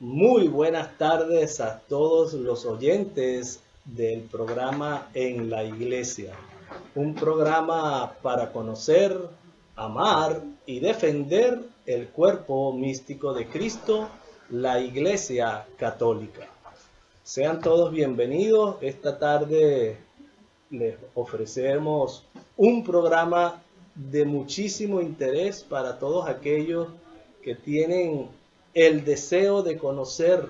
Muy buenas tardes a todos los oyentes del programa En la Iglesia, un programa para conocer, amar y defender el cuerpo místico de Cristo, la Iglesia Católica. Sean todos bienvenidos. Esta tarde les ofrecemos un programa de muchísimo interés para todos aquellos que tienen el deseo de conocer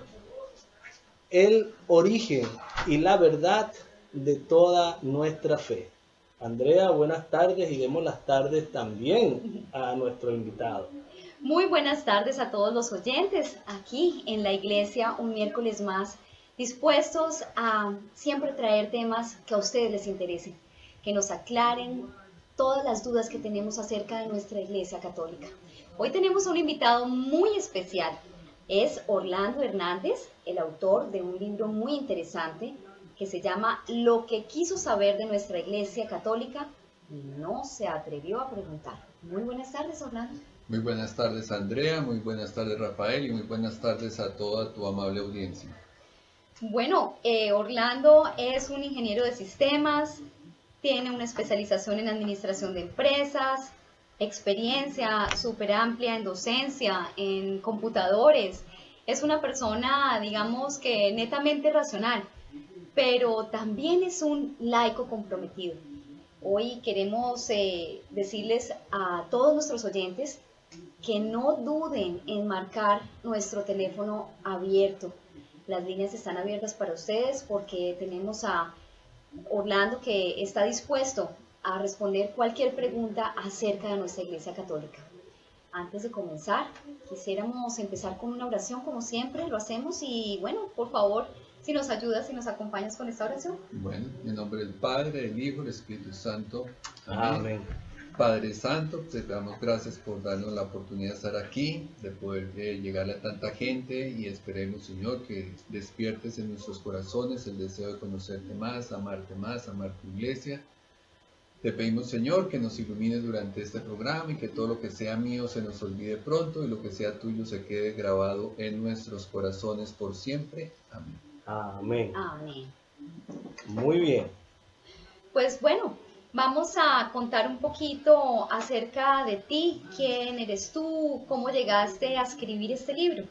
el origen y la verdad de toda nuestra fe. Andrea, buenas tardes y demos las tardes también a nuestro invitado. Muy buenas tardes a todos los oyentes aquí en la iglesia, un miércoles más, dispuestos a siempre traer temas que a ustedes les interesen, que nos aclaren todas las dudas que tenemos acerca de nuestra iglesia católica. Hoy tenemos un invitado muy especial, es Orlando Hernández, el autor de un libro muy interesante que se llama Lo que quiso saber de nuestra iglesia católica y no se atrevió a preguntar. Muy buenas tardes, Orlando. Muy buenas tardes, Andrea, muy buenas tardes, Rafael, y muy buenas tardes a toda tu amable audiencia. Bueno, Orlando es un ingeniero de sistemas, tiene una especialización en administración de empresas, experiencia súper amplia en docencia, en computadores. Es una persona, digamos que netamente racional, pero también es un laico comprometido. Hoy queremos decirles a todos nuestros oyentes que no duden en marcar nuestro teléfono abierto. Las líneas están abiertas para ustedes porque tenemos a Orlando que está dispuesto a responder cualquier pregunta acerca de nuestra Iglesia Católica. Antes de comenzar, quisiéramos empezar con una oración como siempre lo hacemos y bueno, por favor, si nos ayudas, si nos acompañas con esta oración. Bueno, en nombre del Padre, del Hijo, del Espíritu Santo. Amén. Amén. Padre Santo, te damos gracias por darnos la oportunidad de estar aquí, de poder llegarle a tanta gente y esperemos, Señor, que despiertes en nuestros corazones el deseo de conocerte más, amar tu iglesia. Te pedimos, Señor, que nos ilumines durante este programa y que todo lo que sea mío se nos olvide pronto y lo que sea tuyo se quede grabado en nuestros corazones por siempre. Amén. Amén. Amén. Muy bien. Pues bueno, vamos a contar un poquito acerca de ti, quién eres tú, cómo llegaste a escribir este libro.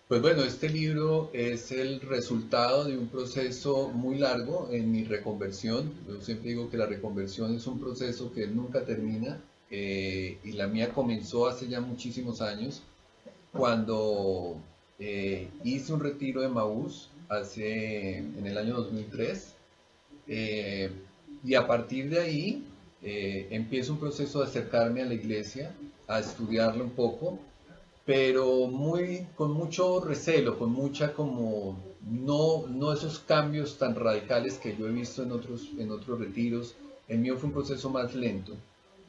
Pues bueno, este libro es el resultado de un proceso muy largo en mi reconversión. Yo siempre digo que la reconversión es un proceso que nunca termina y la mía comenzó hace ya muchísimos años cuando hice un retiro de Maús en el año 2003 y a partir de ahí empiezo un proceso de acercarme a la iglesia, a estudiarla un poco, pero con mucho recelo, con mucha no esos cambios tan radicales que yo he visto en otros retiros. El mío fue un proceso más lento.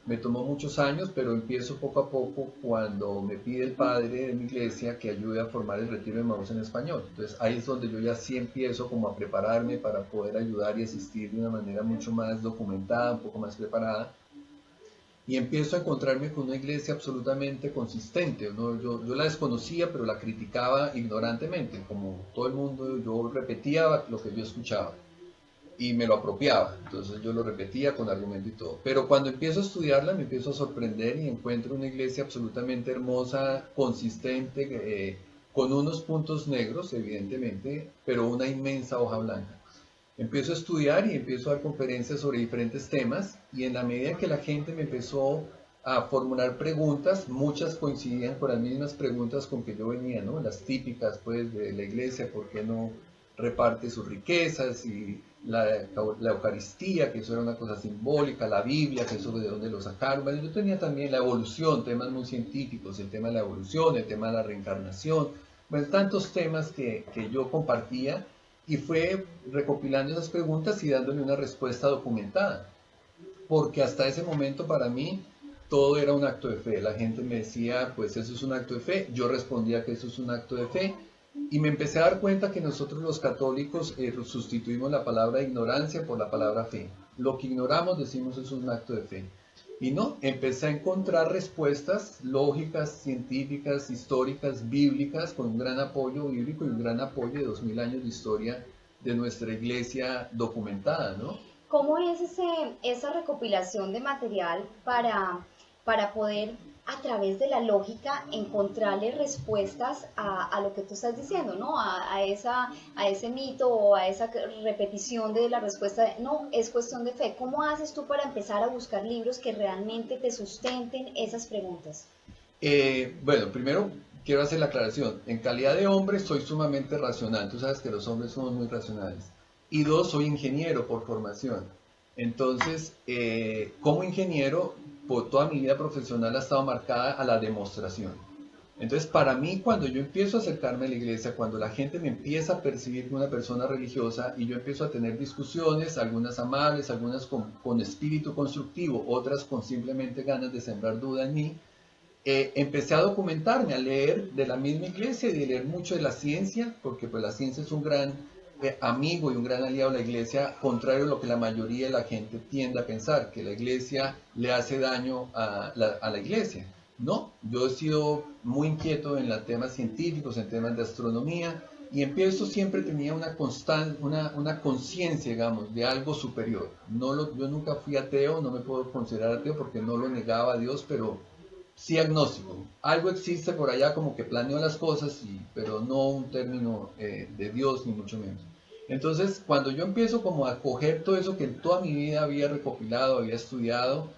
Me tomó muchos años, pero empiezo poco a poco cuando me pide el padre de mi iglesia que ayude a formar el retiro de Maús en español. Entonces ahí es donde yo ya sí empiezo como a prepararme para poder ayudar y asistir de una manera mucho más documentada, un poco más preparada. Y empiezo a encontrarme con una iglesia absolutamente consistente, ¿no? Yo la desconocía, pero la criticaba ignorantemente, como todo el mundo, yo repetía lo que yo escuchaba y me lo apropiaba, entonces yo lo repetía con argumento y todo. Pero cuando empiezo a estudiarla me empiezo a sorprender y encuentro una iglesia absolutamente hermosa, consistente, con unos puntos negros, evidentemente, pero una inmensa hoja blanca. Empiezo a estudiar y empiezo a dar conferencias sobre diferentes temas y en la medida que la gente me empezó a formular preguntas, muchas coincidían con las mismas preguntas con que yo venía, ¿no? Las típicas pues de la iglesia, ¿por qué no reparte sus riquezas? Y la Eucaristía, que eso era una cosa simbólica, la Biblia, que eso de dónde lo sacaron. Bueno, yo tenía también la evolución, temas muy científicos, el tema de la evolución, el tema de la reencarnación, bueno, tantos temas que yo compartía. Y fue recopilando esas preguntas y dándole una respuesta documentada. Porque hasta ese momento para mí todo era un acto de fe. La gente me decía, pues eso es un acto de fe. Yo respondía que eso es un acto de fe. Y me empecé a dar cuenta que nosotros los católicos sustituimos la palabra ignorancia por la palabra fe. Lo que ignoramos decimos eso es un acto de fe. Y no, empecé a encontrar respuestas lógicas, científicas, históricas, bíblicas, con un gran apoyo bíblico y un gran apoyo de 2000 años de historia de nuestra iglesia documentada, ¿no? ¿Cómo es esa recopilación de material para poder a través de la lógica encontrarle respuestas a lo que tú estás diciendo, ¿no? A ese mito o a esa repetición de la respuesta de, no, es cuestión de fe. ¿Cómo haces tú para empezar a buscar libros que realmente te sustenten esas preguntas? Bueno, primero quiero hacer la aclaración. En calidad de hombre soy sumamente racional. Tú sabes que los hombres somos muy racionales. Y dos, soy ingeniero por formación. Entonces, como ingeniero, por toda mi vida profesional ha estado marcada a la demostración. Entonces, para mí, cuando yo empiezo a acercarme a la iglesia, cuando la gente me empieza a percibir como una persona religiosa y yo empiezo a tener discusiones, algunas amables, algunas con espíritu constructivo, otras con simplemente ganas de sembrar duda en mí, empecé a documentarme, a leer de la misma iglesia y de leer mucho de la ciencia, porque pues la ciencia es un gran amigo y un gran aliado de la iglesia, contrario a lo que la mayoría de la gente tiende a pensar, que la iglesia le hace daño a la iglesia. No, yo he sido muy inquieto en los temas científicos, en temas de astronomía, y empiezo siempre tenía una conciencia, digamos, de algo superior. Yo nunca fui ateo, no me puedo considerar ateo porque no lo negaba a Dios, pero sí agnóstico. Algo existe por allá como que planeó las cosas, pero no un término de Dios, ni mucho menos. Entonces, cuando yo empiezo como a coger todo eso que en toda mi vida había recopilado, había estudiado,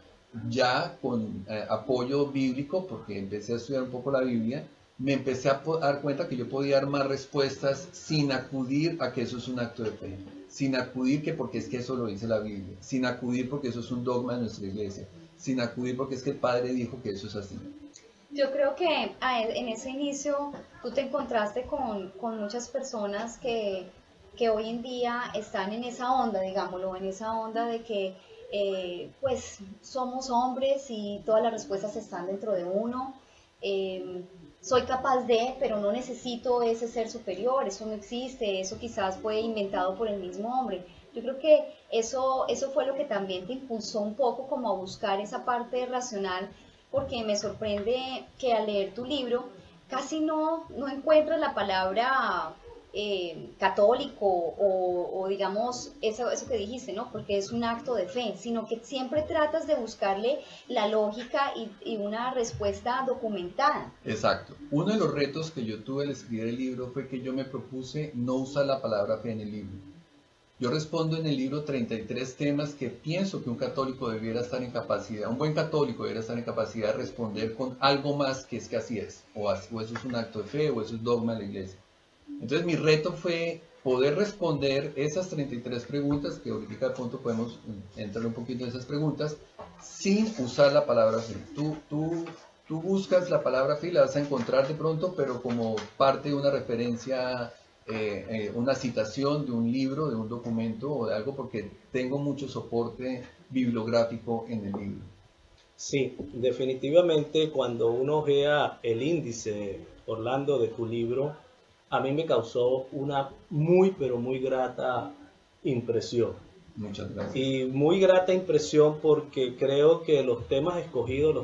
ya con apoyo bíblico, porque empecé a estudiar un poco la Biblia, me empecé a dar cuenta que yo podía dar más respuestas sin acudir a que eso es un acto de fe, sin acudir que porque es que eso lo dice la Biblia, sin acudir porque eso es un dogma de nuestra iglesia, sin acudir porque es que el Padre dijo que eso es así. Yo creo que en ese inicio tú te encontraste con muchas personas que hoy en día están en esa onda, digámoslo, en esa onda de que pues somos hombres y todas las respuestas están dentro de uno. Soy capaz de, pero no necesito ese ser superior, eso no existe, eso quizás fue inventado por el mismo hombre. Yo creo que eso fue lo que también te impulsó un poco como a buscar esa parte racional, porque me sorprende que al leer tu libro casi no encuentras la palabra católico o digamos eso que dijiste, ¿no? Porque es un acto de fe, sino que siempre tratas de buscarle la lógica y una respuesta documentada. Exacto. Uno de los retos que yo tuve al escribir el libro fue que yo me propuse no usar la palabra fe en el libro. Yo respondo en el libro 33 temas que pienso que un católico debiera estar en capacidad, un buen católico debiera estar en capacidad de responder con algo más que es que así es, o eso es un acto de fe, o eso es dogma de la iglesia. Entonces mi reto fue poder responder esas 33 preguntas, que ahorita de pronto podemos entrar un poquito en esas preguntas, sin usar la palabra fe. Tú buscas la palabra fe y la vas a encontrar de pronto, pero como parte de una referencia, una citación de un libro, de un documento o de algo, porque tengo mucho soporte bibliográfico en el libro. Sí, definitivamente cuando uno ojea el índice, Orlando, de tu libro, a mí me causó una muy, pero muy grata impresión. Muchas gracias. Y muy grata impresión porque creo que los temas escogidos,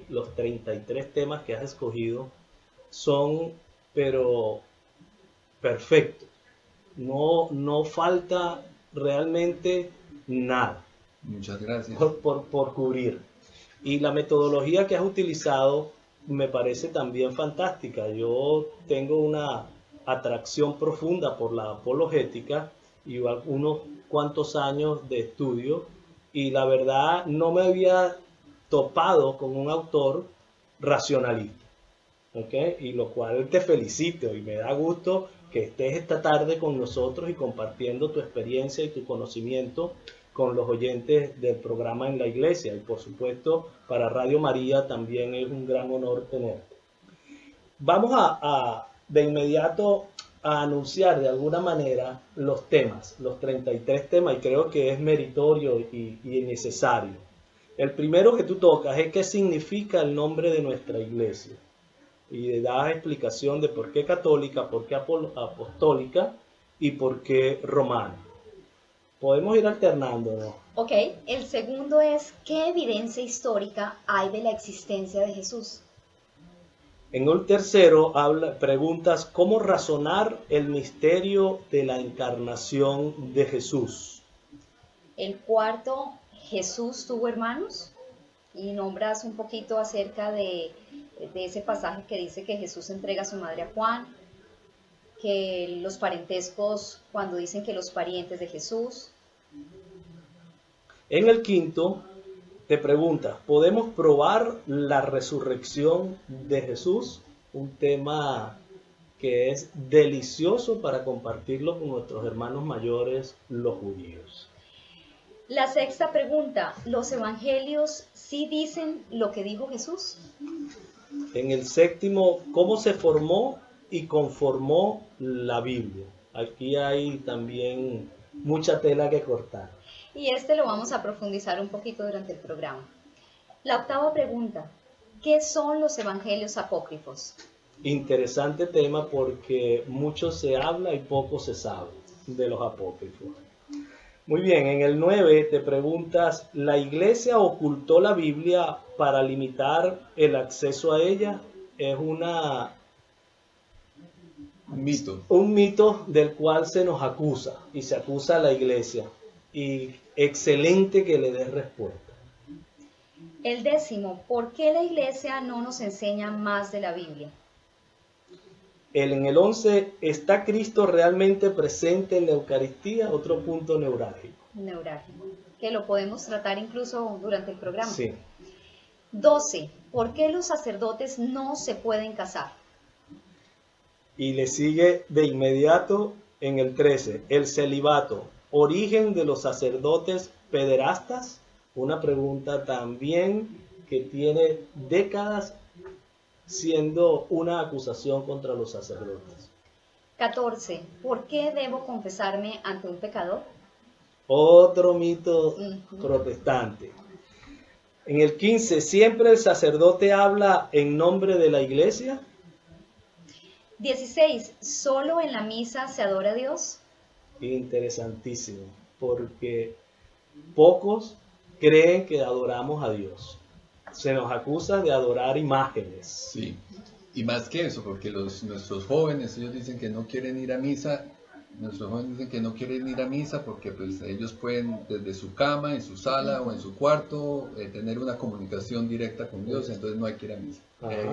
los 33 temas que has escogido, son, pero perfectos. No falta realmente nada. Muchas gracias. Por cubrir. Y la metodología que has utilizado me parece también fantástica. Yo tengo una atracción profunda por la apologética y unos cuantos años de estudio, y la verdad no me había topado con un autor racionalista, ¿okay? Y lo cual te felicito y me da gusto que estés esta tarde con nosotros y compartiendo tu experiencia y tu conocimiento con los oyentes del programa En la Iglesia, y por supuesto para Radio María también es un gran honor tenerte. Vamos de inmediato a anunciar de alguna manera los temas, los 33 temas, y creo que es meritorio y necesario. El primero que tú tocas es qué significa el nombre de nuestra iglesia, y das explicación de por qué católica, por qué apostólica y por qué romana. Podemos ir alternando, ¿no? Ok, el segundo es, ¿qué evidencia histórica hay de la existencia de Jesús? En el tercero preguntas cómo razonar el misterio de la encarnación de Jesús. El cuarto, ¿Jesús tuvo hermanos? Y nombras un poquito acerca de ese pasaje que dice que Jesús entrega a su madre a Juan, que los parentescos, cuando dicen que los parientes de Jesús. En el quinto te preguntas, ¿podemos probar la resurrección de Jesús? Un tema que es delicioso para compartirlo con nuestros hermanos mayores, los judíos. La sexta pregunta, ¿los evangelios sí dicen lo que dijo Jesús? En el séptimo, ¿cómo se formó y conformó la Biblia? Aquí hay también mucha tela que cortar. Y lo vamos a profundizar un poquito durante el programa. La octava pregunta, ¿qué son los evangelios apócrifos? Interesante tema porque mucho se habla y poco se sabe de los apócrifos. Muy bien, en el 9 te preguntas, ¿la iglesia ocultó la Biblia para limitar el acceso a ella? Es un mito del cual se nos acusa y se acusa a la iglesia. Y excelente que le des respuesta. El décimo, ¿por qué la iglesia no nos enseña más de la Biblia? En el 11, ¿está Cristo realmente presente en la Eucaristía? Otro punto neurálgico. Que lo podemos tratar incluso durante el programa. Sí. 12, ¿por qué los sacerdotes no se pueden casar? Y le sigue de inmediato en el 13, el celibato, origen de los sacerdotes pederastas, una pregunta también que tiene décadas siendo una acusación contra los sacerdotes. 14, ¿por qué debo confesarme ante un pecador? Otro mito protestante. En el 15, ¿siempre el sacerdote habla en nombre de la iglesia? 16, ¿solo en la misa se adora a Dios? Interesantísimo, porque pocos creen que adoramos a Dios. Se nos acusa de adorar imágenes. Sí, y más que eso, porque nuestros jóvenes, ellos dicen que no quieren ir a misa. Nuestros jóvenes dicen que no quieren ir a misa porque pues, ellos pueden desde su cama, en su sala o en su cuarto tener una comunicación directa con Dios, entonces no hay que ir a misa. Le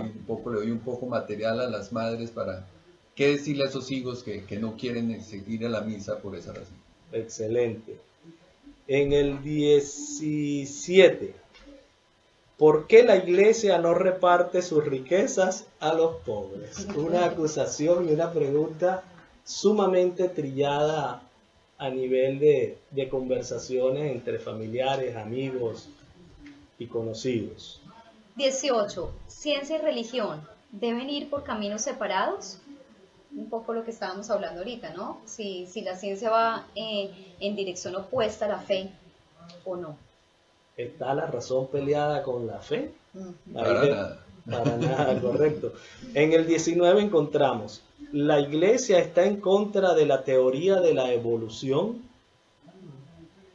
doy un poco material a las madres para qué decirle a esos hijos que no quieren seguir a la misa por esa razón. Excelente. En el 17, ¿por qué la iglesia no reparte sus riquezas a los pobres? Una acusación y una pregunta sumamente trillada a nivel de conversaciones entre familiares, amigos y conocidos. 18. ¿Ciencia y religión deben ir por caminos separados? Un poco lo que estábamos hablando ahorita, ¿no? Si la ciencia va en dirección opuesta a la fe o no. ¿Está la razón peleada con la fe? Para nada. Para nada, correcto. En el 19 encontramos, ¿la iglesia está en contra de la teoría de la evolución?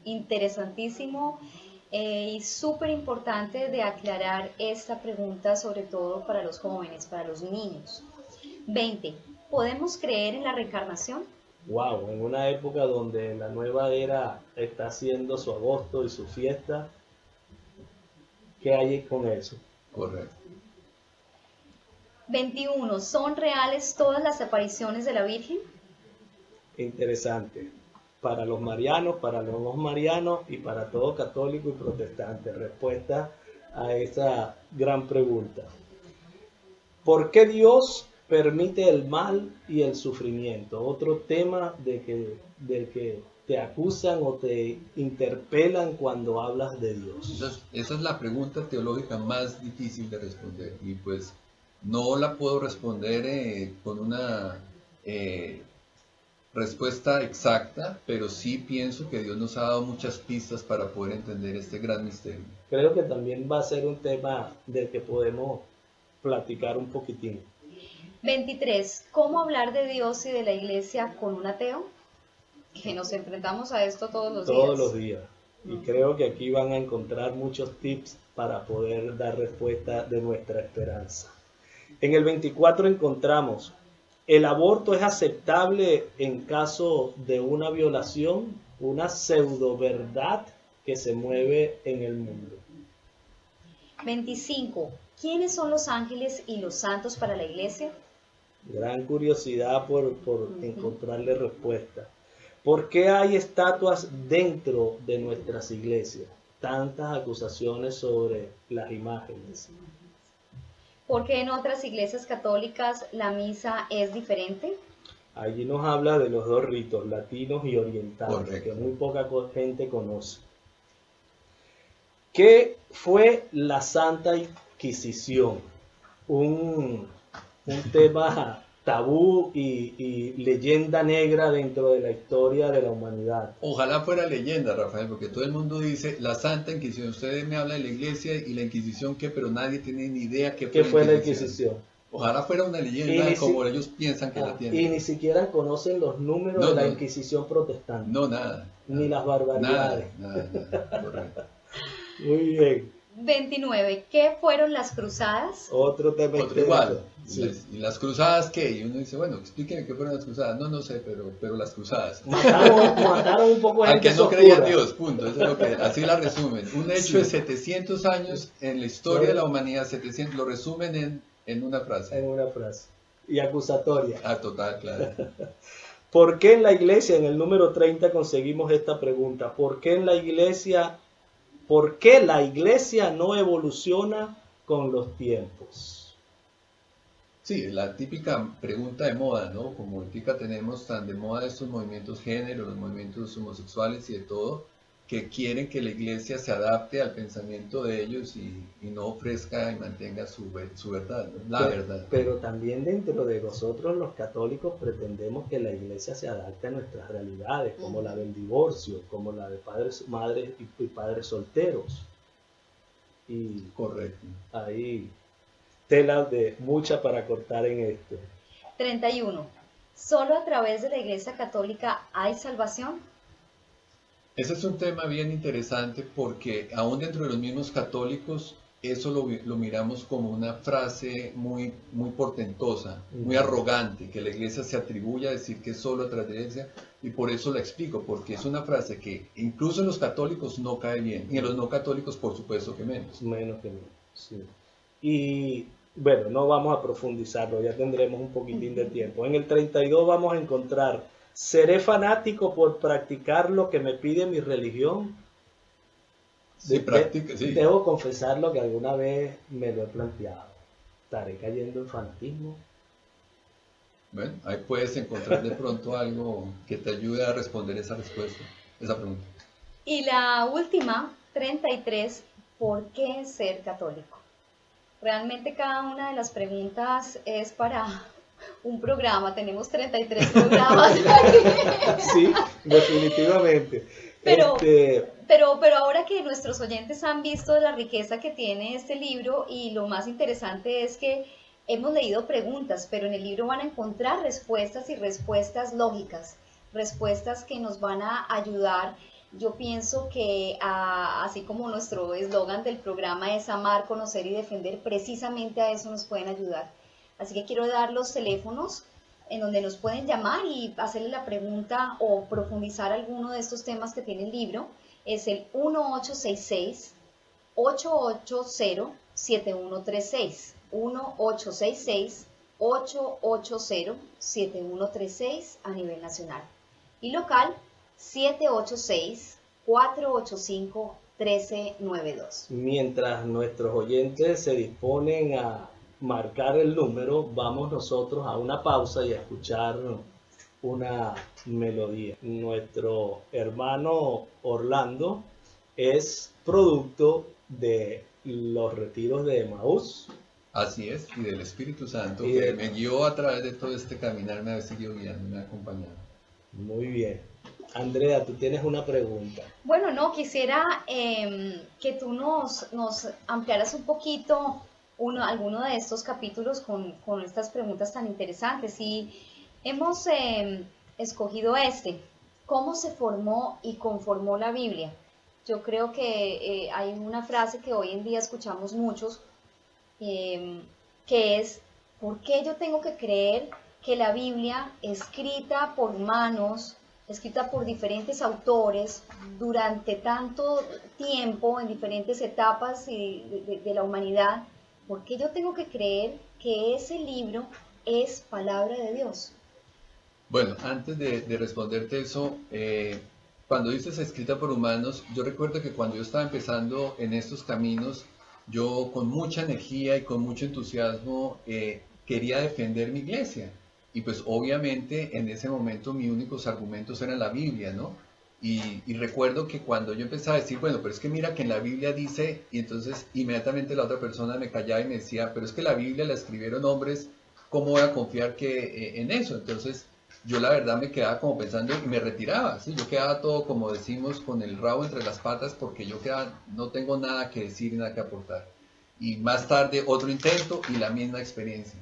Interesantísimo y súper importante de aclarar esta pregunta, sobre todo para los jóvenes, para los niños. 20. ¿Podemos creer en la reencarnación? Wow, en una época donde la nueva era está haciendo su agosto y su fiesta, ¿qué hay con eso? Correcto. 21. ¿Son reales todas las apariciones de la Virgen? Interesante. Para los marianos, para los no marianos y para todo católico y protestante. Respuesta a esa gran pregunta. ¿Por qué Dios permite el mal y el sufrimiento? Otro tema del que te acusan o te interpelan cuando hablas de Dios. Esa es la pregunta teológica más difícil de responder y pues no la puedo responder con una respuesta exacta, pero sí pienso que Dios nos ha dado muchas pistas para poder entender este gran misterio. Creo que también va a ser un tema del que podemos platicar un poquitín. 23. ¿Cómo hablar de Dios y de la iglesia con un ateo? que nos enfrentamos a esto todos los todos días. los días. Y creo que aquí van a encontrar muchos tips para poder dar respuesta de nuestra esperanza. En el 24 encontramos, ¿el aborto es aceptable en caso de una violación? Una pseudo verdad que se mueve en el mundo. 25. ¿Quiénes son los ángeles y los santos para la iglesia? Gran curiosidad por encontrarle respuesta. ¿Por qué hay estatuas dentro de nuestras iglesias? Tantas acusaciones sobre las imágenes. ¿Por qué en otras iglesias católicas la misa es diferente? Allí nos habla de los dos ritos, latinos y orientales, Correcto. que muy poca gente conoce. ¿Qué fue la Santa Inquisición? Un tema tabú y leyenda negra dentro de la historia de la humanidad. Ojalá fuera leyenda, Rafael, porque todo el mundo dice la Santa Inquisición. Ustedes me hablan de la iglesia y la Inquisición, ¿qué? Pero nadie tiene ni idea ¿Qué fue la Inquisición? Ojalá fuera una leyenda como ellos piensan que la tienen. Y ni siquiera conocen los números de la Inquisición protestante. No, nada. Ni las barbaridades. Nada. Correcto. Muy bien. 29. ¿Qué fueron las cruzadas? Otro tema Otro igual. Sí. ¿Y las cruzadas qué? Y uno dice, bueno, explíquenme qué fueron las cruzadas. No sé, pero las cruzadas. Mataron un poco de Al que gente no creía en oscura. Dios, punto. Eso es lo que, así la resumen. Un hecho de 700 años en la historia de la humanidad, 700, lo resumen en una frase. En una frase. Y acusatoria. Total, claro. ¿Por qué en la iglesia, en el número 30, conseguimos esta pregunta? ¿Por qué la iglesia no evoluciona con los tiempos? Sí, la típica pregunta de moda, ¿no? Como ahorita tenemos tan de moda estos movimientos género, los movimientos homosexuales y de todo, que quieren que la iglesia se adapte al pensamiento de ellos y no ofrezca y mantenga su verdad, ¿no? La verdad. Pero también dentro de nosotros los católicos pretendemos que la iglesia se adapte a nuestras realidades, como la del divorcio, como la de padres, madres y padres solteros. Y correcto. Ahí tela de mucha para cortar en esto. 31. ¿Solo a través de la iglesia católica hay salvación? Ese es un tema bien interesante porque aún dentro de los mismos católicos eso lo miramos como una frase muy portentosa, muy arrogante, que la iglesia se atribuye a decir que es solo a través de la iglesia, y por eso la explico, porque es una frase que incluso en los católicos no cae bien, y en los no católicos por supuesto que menos. Menos que menos, sí. Y bueno, no vamos a profundizarlo, ya tendremos un poquitín de tiempo. En el 32 vamos a encontrar: ¿seré fanático por practicar lo que me pide mi religión? Sí, sí. Debo confesarlo que alguna vez me lo he planteado. ¿Estaré cayendo en fanatismo? Bueno, ahí puedes encontrar de pronto algo que te ayude a responder esa pregunta. Y la última, 33, ¿por qué ser católico? Realmente cada una de las preguntas es para un programa, tenemos 33 programas. Sí, definitivamente. Pero ahora que nuestros oyentes han visto la riqueza que tiene este libro, y lo más interesante es que hemos leído preguntas, pero en el libro van a encontrar respuestas y respuestas lógicas, respuestas que nos van a ayudar. Yo pienso que así como nuestro eslogan del programa es amar, conocer y defender, precisamente a eso nos pueden ayudar. Así que quiero dar los teléfonos en donde nos pueden llamar y hacerle la pregunta o profundizar alguno de estos temas que tiene el libro. Es el 1866-880-7136. 1866-880-7136 a nivel nacional. Y local, 786-485-1392. Mientras nuestros oyentes se disponen a marcar el número, vamos nosotros a una pausa y a escuchar una melodía. Nuestro hermano Orlando es producto de los retiros de Emaús. Así es, y del Espíritu Santo, que me guió a través de todo este caminar, me ha seguido guiando, me ha acompañado. Muy bien. Andrea, tú tienes una pregunta. Bueno, no, quisiera que tú nos ampliaras un poquito alguno de estos capítulos con estas preguntas tan interesantes. Y hemos escogido ¿cómo se formó y conformó la Biblia? Yo creo que hay una frase que hoy en día escuchamos muchos, que es, ¿por qué yo tengo que creer que la Biblia, escrita por manos, escrita por diferentes autores durante tanto tiempo, en diferentes etapas de la humanidad, ¿por qué yo tengo que creer que ese libro es palabra de Dios? Bueno, antes de responderte eso, cuando dices escrita por humanos, yo recuerdo que cuando yo estaba empezando en estos caminos, yo con mucha energía y con mucho entusiasmo quería defender mi iglesia. Y pues obviamente en ese momento mis únicos argumentos eran la Biblia, ¿no? Y recuerdo que cuando yo empezaba a decir, bueno, pero es que mira que en la Biblia dice, y entonces inmediatamente la otra persona me callaba y me decía, pero es que la Biblia la escribieron hombres, ¿cómo voy a confiar que en eso? Entonces yo la verdad me quedaba como pensando y me retiraba, ¿sí? Yo quedaba todo, como decimos, con el rabo entre las patas porque yo quedaba, no tengo nada que decir, nada que aportar. Y más tarde otro intento y la misma experiencia.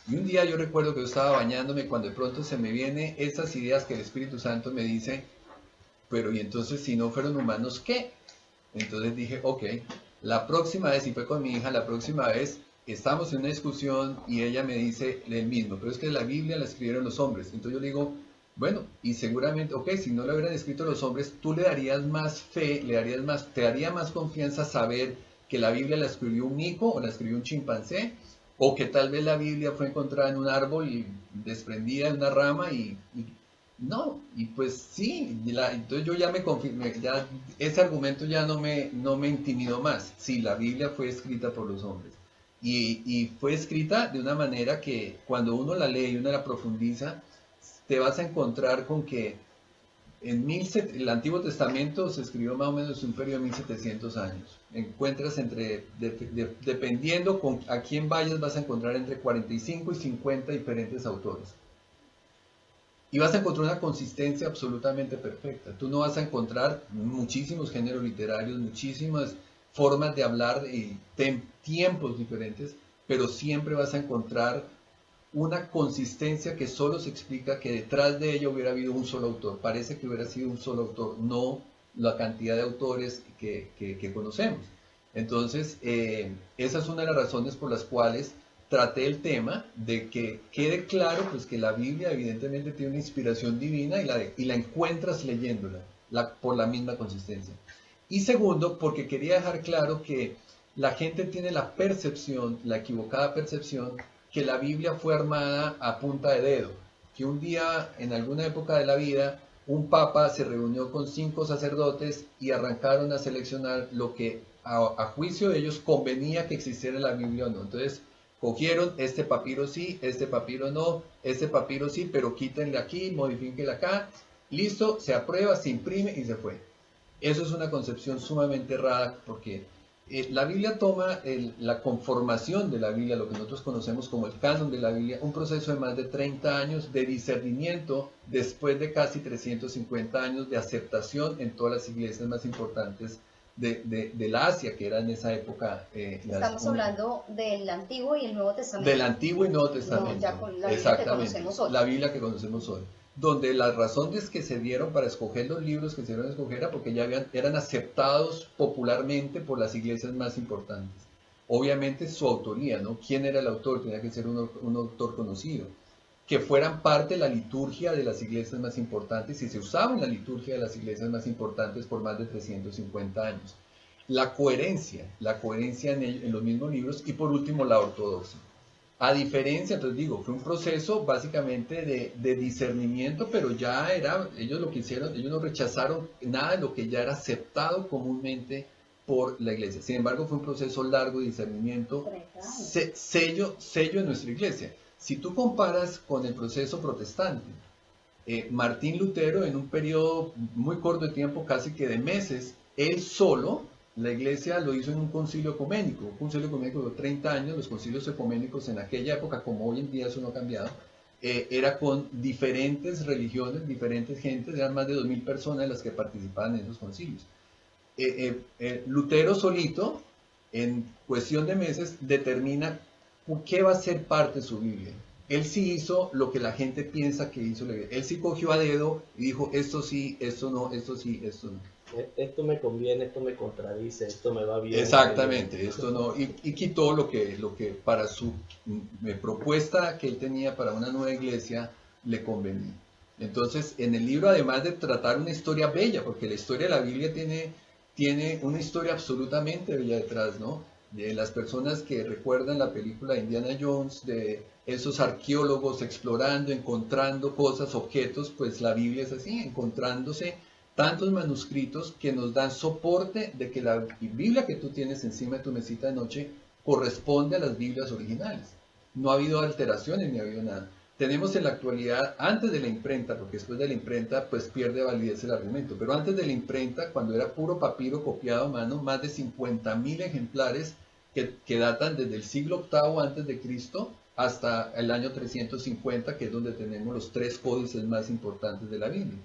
Y un día yo recuerdo que yo estaba bañándome cuando de pronto se me vienen esas ideas que el Espíritu Santo me dice, pero y entonces si no fueron humanos, ¿qué? Entonces dije, ok, la próxima vez, y fue con mi hija, la próxima vez estamos en una discusión y ella me dice el mismo, pero es que la Biblia la escribieron los hombres. Entonces yo le digo, bueno, y seguramente, ok, si no la hubieran escrito los hombres, tú le darías más fe, te daría más confianza saber que la Biblia la escribió un mico o la escribió un chimpancé, o que tal vez la Biblia fue encontrada en un árbol y desprendida en una rama y no, y pues sí, entonces yo ya me confirmé, ya ese argumento ya no me intimidó más. Sí, la Biblia fue escrita por los hombres. Y fue escrita de una manera que cuando uno la lee y uno la profundiza, te vas a encontrar con que el Antiguo Testamento se escribió más o menos en un periodo de 1700 años. Encuentras dependiendo a quién vayas, vas a encontrar entre 45 y 50 diferentes autores. Y vas a encontrar una consistencia absolutamente perfecta. Tú no vas a encontrar muchísimos géneros literarios, muchísimas formas de hablar y tiempos diferentes, pero siempre vas a encontrar una consistencia que solo se explica que detrás de ella hubiera habido un solo autor. Parece que hubiera sido un solo autor, no la cantidad de autores que conocemos. Entonces, esa es una de las razones por las cuales traté el tema de que quede claro pues que la Biblia evidentemente tiene una inspiración divina y la encuentras leyéndola por la misma consistencia. Y segundo, porque quería dejar claro que la gente tiene la percepción, la equivocada percepción, que la Biblia fue armada a punta de dedo, que un día en alguna época de la vida un papa se reunió con 5 sacerdotes y arrancaron a seleccionar lo que a juicio de ellos convenía que existiera en la Biblia o no. Entonces cogieron este papiro sí, este papiro no, este papiro sí, pero quítenle aquí, modifíquenle acá, listo, se aprueba, se imprime y se fue. Eso es una concepción sumamente errada porque la Biblia toma la conformación de la Biblia, lo que nosotros conocemos como el canon de la Biblia, un proceso de más de 30 años de discernimiento después de casi 350 años de aceptación en todas las iglesias más importantes de la Asia, que era en esa época. Estamos hablando del Antiguo y el Nuevo Testamento. Del Antiguo y Nuevo Testamento. No, ya con la Biblia que conocemos hoy. La Biblia que conocemos hoy. Donde las razones que se dieron para escoger los libros que se dieron a escoger era porque ya eran aceptados popularmente por las iglesias más importantes. Obviamente su autoría, ¿no? ¿Quién era el autor? Tenía que ser un autor conocido. Que fueran parte de la liturgia de las iglesias más importantes y se usaba en la liturgia de las iglesias más importantes por más de 350 años. La coherencia en los mismos libros y por último la ortodoxia. A diferencia, entonces digo, fue un proceso básicamente de discernimiento, pero ya era, ellos lo que hicieron, ellos no rechazaron nada de lo que ya era aceptado comúnmente por la iglesia. Sin embargo, fue un proceso largo de discernimiento, sello en nuestra iglesia. Si tú comparas con el proceso protestante, Martín Lutero en un periodo muy corto de tiempo, casi que de meses, él solo, la iglesia lo hizo en un concilio ecuménico de 30 años, los concilios ecuménicos en aquella época, como hoy en día eso no ha cambiado, era con diferentes religiones, diferentes gentes, eran más de 2000 personas las que participaban en esos concilios. Lutero solito, en cuestión de meses, determina qué va a ser parte de su Biblia. Él sí hizo lo que la gente piensa que hizo la iglesia. Él sí cogió a dedo y dijo, esto sí, esto no, esto sí, esto no. Esto me conviene, esto me contradice, esto me va bien. Exactamente, esto no, y quitó lo que para su propuesta que él tenía para una nueva iglesia le convenía. Entonces, en el libro, además de tratar una historia bella, porque la historia de la Biblia tiene una historia absolutamente bella detrás, ¿no? De las personas que recuerdan la película de Indiana Jones, de esos arqueólogos explorando, encontrando cosas, objetos, pues la Biblia es así, encontrándose tantos manuscritos que nos dan soporte de que la Biblia que tú tienes encima de tu mesita de noche corresponde a las Biblias originales. No ha habido alteraciones ni ha habido nada. Tenemos en la actualidad, antes de la imprenta, porque después de la imprenta pues pierde validez el argumento, pero antes de la imprenta, cuando era puro papiro copiado a mano, más de 50.000 ejemplares que datan desde el siglo VIII antes de Cristo hasta el año 350, que es donde tenemos los 3 códices más importantes de la Biblia.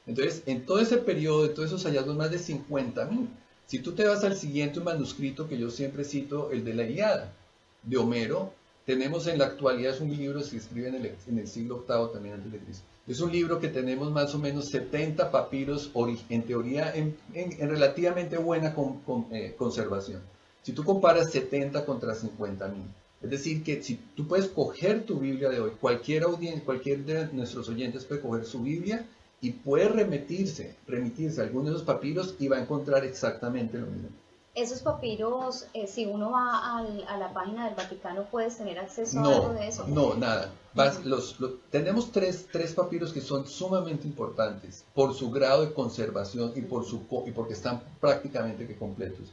Entonces, en todo ese periodo, de todos esos hallazgos, más de 50.000. Si tú te vas al siguiente manuscrito que yo siempre cito, el de la Ilíada, de Homero, tenemos en la actualidad, es un libro que se escribe en el siglo VIII también antes de Cristo. Es un libro que tenemos más o menos 70 papiros, en teoría, en relativamente buena conservación. Si tú comparas 70 contra 50.000, es decir, que si tú puedes coger tu Biblia de hoy, cualquier de nuestros oyentes puede coger su Biblia y puede remitirse a alguno de esos papiros y va a encontrar exactamente lo mismo. Esos papiros, si uno va a la página del Vaticano, ¿puedes tener acceso a algo de eso? No, nada. Tenemos tres papiros que son sumamente importantes por su grado de conservación y porque están prácticamente que completos.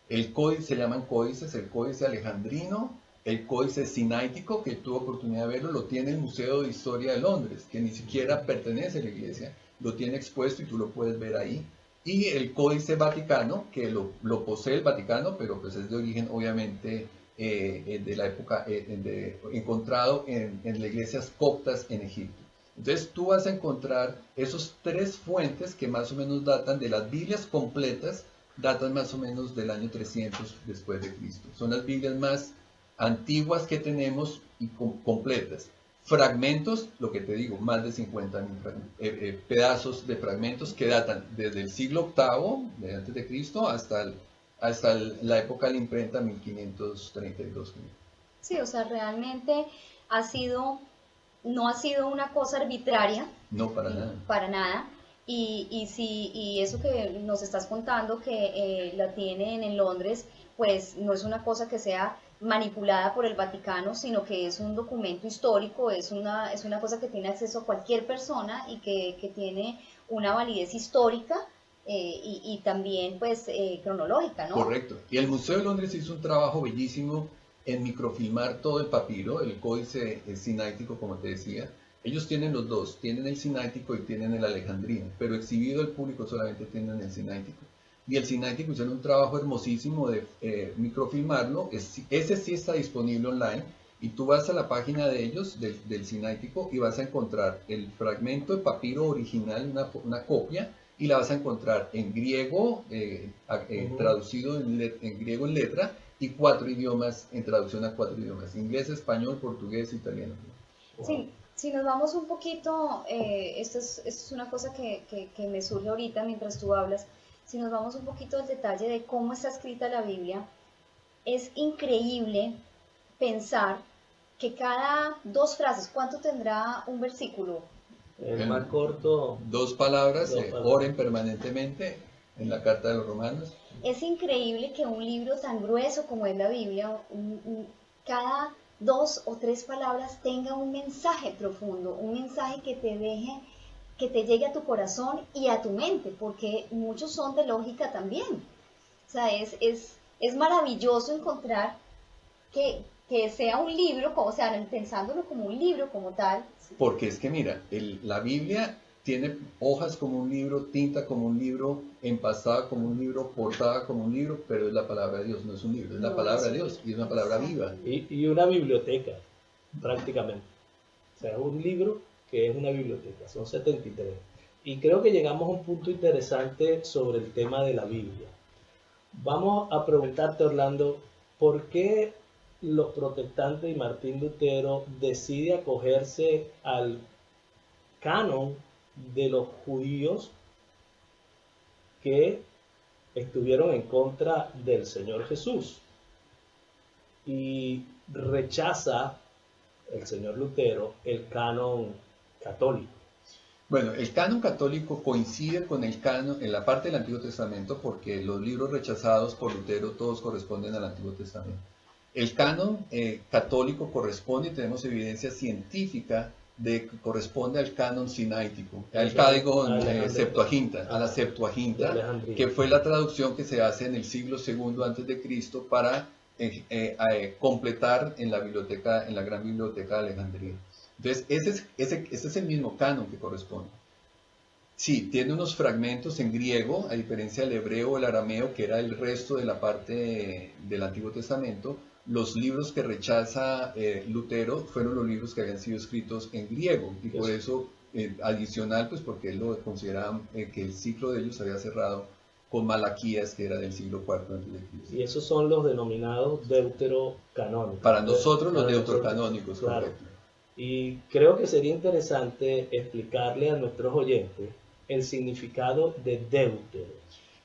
El códice, se llaman códices, el códice alejandrino, el códice sinaítico, que tuve oportunidad de verlo, lo tiene el Museo de Historia de Londres, que ni siquiera pertenece a la iglesia, lo tiene expuesto y tú lo puedes ver ahí. Y el Códice Vaticano, que lo posee el Vaticano, pero pues es de origen obviamente de la época, encontrado en las iglesias coptas en Egipto. Entonces tú vas a encontrar esos 3 fuentes que más o menos datan de las Biblias completas, datan más o menos del año 300 después de Cristo. Son las Biblias más antiguas que tenemos y completas. Fragmentos, lo que te digo, más de 50.000 pedazos de fragmentos que datan desde el siglo VIII de antes de Cristo hasta la época de la imprenta 1532. Sí, o sea, realmente no ha sido una cosa arbitraria. No, para nada. Para nada. Y eso que nos estás contando, que la tienen en Londres, pues no es una cosa que sea manipulada por el Vaticano, sino que es un documento histórico, es una cosa que tiene acceso a cualquier persona y que tiene una validez histórica y también pues cronológica, ¿no? Correcto. Y el Museo de Londres hizo un trabajo bellísimo en microfilmar todo el papiro, el códice sinaítico, como te decía. Ellos tienen los dos, tienen el sinaítico y tienen el alejandrino, pero exhibido al público solamente tienen el sinaítico. Y el sinaítico hicieron un trabajo hermosísimo de microfilmarlo. Ese sí está disponible online. Y tú vas a la página de ellos, del sinaítico, y vas a encontrar el fragmento de papiro original, una copia, y la vas a encontrar en griego, traducido en griego en letra, y 4 idiomas, en traducción a 4 idiomas: inglés, español, portugués, italiano. Sí. Si nos vamos un poquito, esto es una cosa que me surge ahorita mientras tú hablas. Si nos vamos un poquito al detalle de cómo está escrita la Biblia, es increíble pensar que cada 2 frases, ¿cuánto tendrá un versículo? El más corto. 2 palabras, oren permanentemente, en la carta de los Romanos. Es increíble que un libro tan grueso como es la Biblia, cada 2 o 3 palabras tenga un mensaje profundo, un mensaje que te deje, que te llegue a tu corazón y a tu mente, porque muchos son de lógica también. O sea, es maravilloso encontrar que sea un libro, o sea, pensándolo como un libro como tal. Porque es que mira, la Biblia tiene hojas como un libro, tinta como un libro, empastada como un libro, portada como un libro, pero es la palabra de Dios, no es un libro, es la palabra de Dios y es una palabra viva. Y una biblioteca, prácticamente. O sea, un libro que es una biblioteca, son 73. Y creo que llegamos a un punto interesante sobre el tema de la Biblia. Vamos a preguntarte, Orlando, ¿por qué los protestantes y Martín Lutero decide acogerse al canon de los judíos que estuvieron en contra del Señor Jesús, y rechaza el señor Lutero el canon católico. Bueno, el canon católico coincide con el canon en la parte del Antiguo Testamento porque los libros rechazados por Lutero todos corresponden al Antiguo Testamento. El canon católico corresponde, y tenemos evidencia científica de que corresponde al canon sinaítico, al código Septuaginta, a la Septuaginta, que fue la traducción que se hace en el siglo II antes de Cristo para completar en la biblioteca, en la gran biblioteca de Alejandría. Entonces, ese es el mismo canon que corresponde. Sí, tiene unos fragmentos en griego, a diferencia del hebreo o el arameo, que era el resto de la parte del Antiguo Testamento. Los libros que rechaza Lutero fueron los libros que habían sido escritos en griego, y por eso, adicional, pues porque él lo consideraba que el ciclo de ellos había cerrado con Malaquías, que era del siglo IV a.C. Y esos son los denominados deuterocanónicos. Para nosotros los deuterocanónicos, claro. correcto. Y creo que sería interesante explicarle a nuestros oyentes el significado de deutero.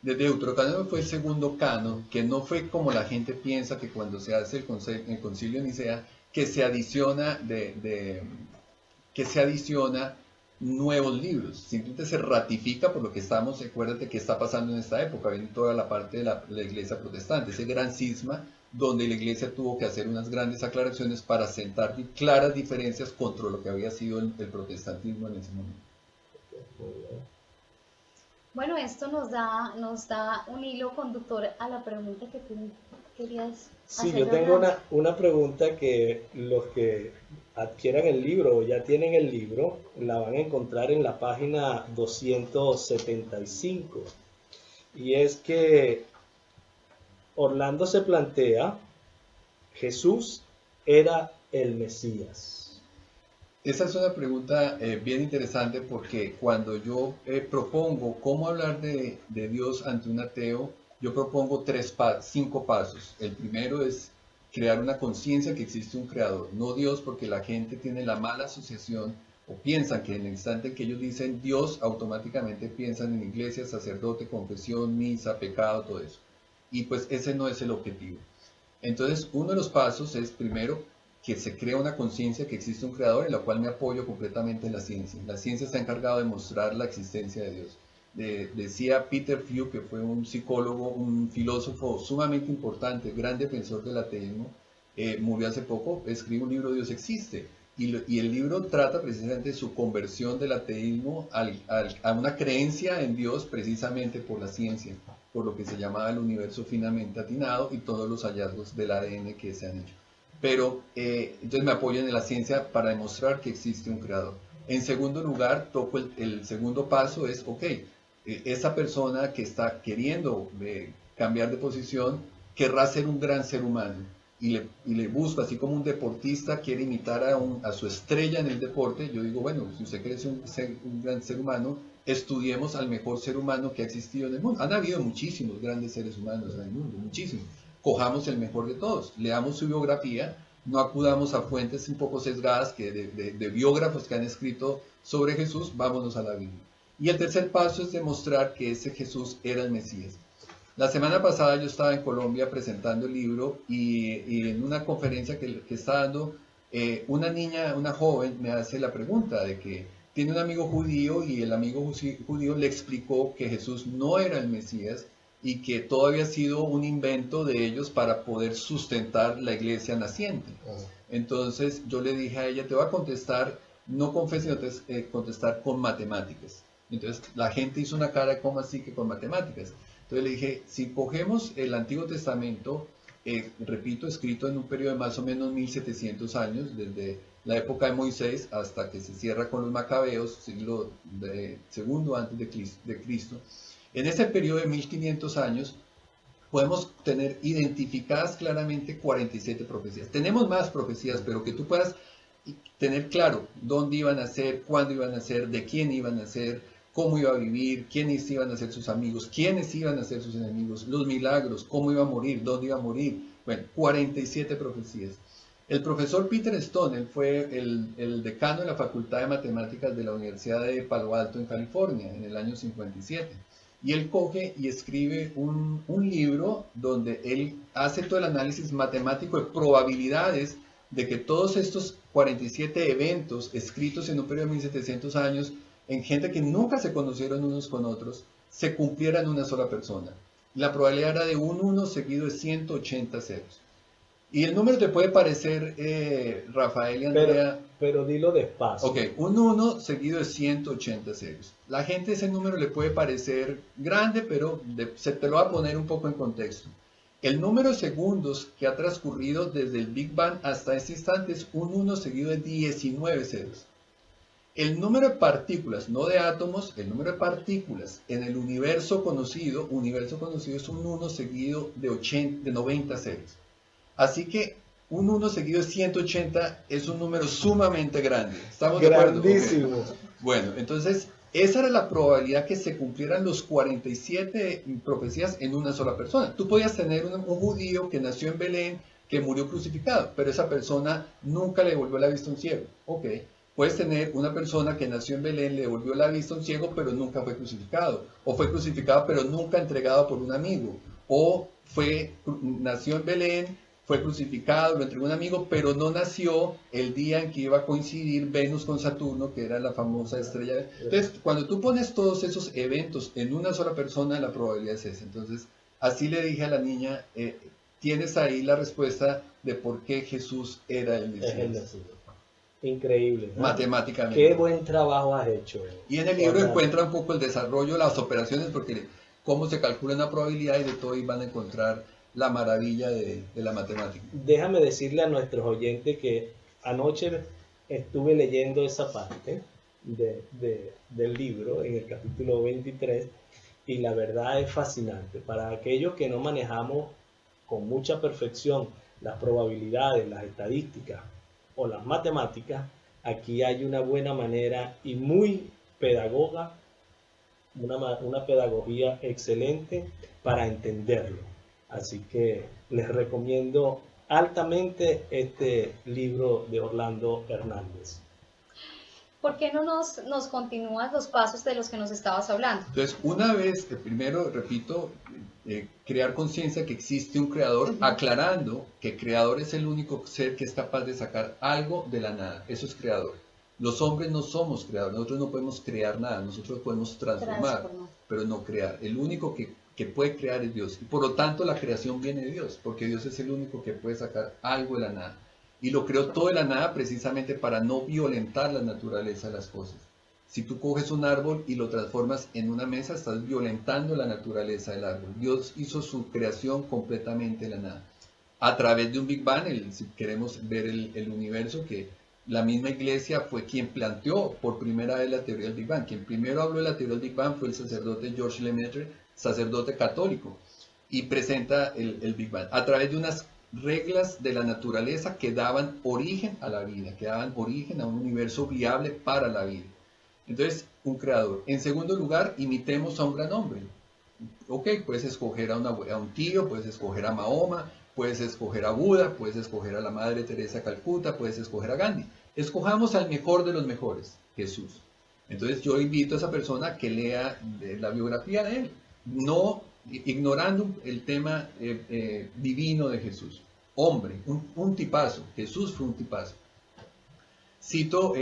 De Deuterocanónico fue el segundo canon, que no fue como la gente piensa que cuando se hace el concilio de Nicea, que se adiciona nuevos libros. Simplemente se ratifica por lo que estamos, acuérdate que está pasando en esta época, viene toda la parte de la iglesia protestante, ese gran cisma donde la iglesia tuvo que hacer unas grandes aclaraciones para sentar claras diferencias contra lo que había sido el protestantismo en ese momento. Muy bien. Bueno, esto nos da un hilo conductor a la pregunta que tú querías hacer. Sí, yo tengo una pregunta que los que adquieran el libro o ya tienen el libro la van a encontrar en la página 275. Y es que Orlando se plantea, Jesús era el Mesías. Esa es una pregunta bien interesante porque cuando yo propongo cómo hablar de Dios ante un ateo, yo propongo 5 pasos. El primero es crear una conciencia que existe un creador, no Dios, porque la gente tiene la mala asociación o piensan que en el instante que ellos dicen Dios, automáticamente piensan en iglesia, sacerdote, confesión, misa, pecado, todo eso. Y pues ese no es el objetivo. Entonces, uno de los pasos es primero que se crea una conciencia que existe un creador, en la cual me apoyo completamente en la ciencia. La ciencia está encargada de mostrar la existencia de Dios. Decía Peter Few, que fue un psicólogo, un filósofo sumamente importante, gran defensor del ateísmo, murió hace poco, escribe un libro, Dios existe, y el libro trata precisamente de su conversión del ateísmo a una creencia en Dios precisamente por la ciencia, por lo que se llamaba el universo finamente atinado y todos los hallazgos del ADN que se han hecho. Pero entonces me apoyo en la ciencia para demostrar que existe un creador. En segundo lugar, toco el segundo paso es, ok, esa persona que está queriendo cambiar de posición querrá ser un gran ser humano y le busco, así como un deportista quiere imitar a su estrella en el deporte. Yo digo, bueno, si usted quiere ser un gran ser humano, estudiemos al mejor ser humano que ha existido en el mundo. Han habido muchísimos grandes seres humanos en el mundo, muchísimos. Cojamos el mejor de todos, leamos su biografía, no acudamos a fuentes un poco sesgadas de biógrafos que han escrito sobre Jesús, vámonos a la Biblia. Y el tercer paso es demostrar que ese Jesús era el Mesías. La semana pasada yo estaba en Colombia presentando el libro y en una conferencia que está dando, una joven me hace la pregunta de que tiene un amigo judío y el amigo judío le explicó que Jesús no era el Mesías, y que todo había sido un invento de ellos para poder sustentar la iglesia naciente. Entonces yo le dije a ella, te voy a contestar, no con fe, sino contestar con matemáticas. Entonces la gente hizo una cara, ¿cómo así que con matemáticas? Entonces le dije, si cogemos el Antiguo Testamento, repito, escrito en un periodo de más o menos 1700 años, desde la época de Moisés hasta que se cierra con los Macabeos, siglo segundo antes de Cristo, en ese periodo de 1500 años podemos tener identificadas claramente 47 profecías. Tenemos más profecías, pero que tú puedas tener claro dónde iban a ser, cuándo iban a ser, de quién iban a ser, cómo iba a vivir, quiénes iban a ser sus amigos, quiénes iban a ser sus enemigos, los milagros, cómo iba a morir, dónde iba a morir, Bueno, 47 profecías. El profesor Peter Stone, él fue el decano de la Facultad de Matemáticas de la Universidad de Palo Alto en California en el año 57. Y él coge y escribe un libro donde él hace todo el análisis matemático de probabilidades de que todos estos 47 eventos escritos en un periodo de 1700 años, en gente que nunca se conocieron unos con otros, se cumplieran en una sola persona. La probabilidad era de un 1 seguido de 180 ceros. Y el número te puede parecer, Rafael y Andrea... Pero dilo despacio. Ok, un 1 seguido de 180 ceros. La gente ese número le puede parecer grande, pero se te lo va a poner un poco en contexto. El número de segundos que ha transcurrido desde el Big Bang hasta este instante es un 1 seguido de 19 ceros. El número de partículas, no de átomos, el número de partículas en el universo conocido es un 1 seguido de 90 ceros. Así que un 1 seguido de 180 es un número sumamente grande. ¿Estamos de acuerdo? Grandísimo. Okay. Bueno, entonces esa era la probabilidad que se cumplieran los 47 profecías en una sola persona. Tú podías tener un judío que nació en Belén, que murió crucificado, pero esa persona nunca le devolvió la vista a un ciego. Ok. Puedes tener una persona que nació en Belén, le devolvió la vista a un ciego, pero nunca fue crucificado. O fue crucificado, pero nunca entregado por un amigo. O nació en Belén, fue crucificado, lo entregó un amigo, pero no nació el día en que iba a coincidir Venus con Saturno, que era la famosa estrella. Entonces, cuando tú pones todos esos eventos en una sola persona, la probabilidad es esa. Entonces, así le dije a la niña, tienes ahí la respuesta de por qué Jesús era el Mesías. Increíble, ¿no? Matemáticamente. Qué buen trabajo has hecho. Y en el libro encuentra un poco el desarrollo, las operaciones, porque cómo se calcula una probabilidad y de todo ahí van a encontrar la maravilla de la matemática. Déjame decirle a nuestros oyentes que anoche estuve leyendo esa parte del libro en el capítulo 23 y la verdad es fascinante. Para aquellos que no manejamos con mucha perfección las probabilidades, las estadísticas o las matemáticas, aquí hay una buena manera y muy pedagoga, una pedagogía excelente para entenderlo. Así que les recomiendo altamente este libro de Orlando Hernández. ¿Por qué no nos continúas los pasos de los que nos estabas hablando? Entonces, una vez, primero, repito, crear conciencia que existe un creador, aclarando que creador es el único ser que es capaz de sacar algo de la nada. Eso es creador. Los hombres no somos creadores, nosotros no podemos crear nada, nosotros podemos transformar, pero no crear. El único que puede crear es Dios. Y por lo tanto la creación viene de Dios, porque Dios es el único que puede sacar algo de la nada. Y lo creó todo de la nada precisamente para no violentar la naturaleza de las cosas. Si tú coges un árbol y lo transformas en una mesa, estás violentando la naturaleza del árbol. Dios hizo su creación completamente de la nada. A través de un Big Bang, si queremos ver el universo, que la misma iglesia fue quien planteó por primera vez la teoría del Big Bang. Quien primero habló de la teoría del Big Bang fue el sacerdote George Lemaitre, sacerdote católico, y presenta el Big Bang a través de unas reglas de la naturaleza que daban origen a la vida, que daban origen a un universo viable para la vida. Entonces, un creador. En segundo lugar, imitemos a un gran hombre. Ok, puedes escoger a un tío, puedes escoger a Mahoma, puedes escoger a Buda, puedes escoger a la Madre Teresa de Calcuta, puedes escoger a Gandhi. Escojamos al mejor de los mejores, Jesús. Entonces yo invito a esa persona que lea la biografía de él, no ignorando el tema divino de Jesús. Hombre, un tipazo. Jesús fue un tipazo. Cito,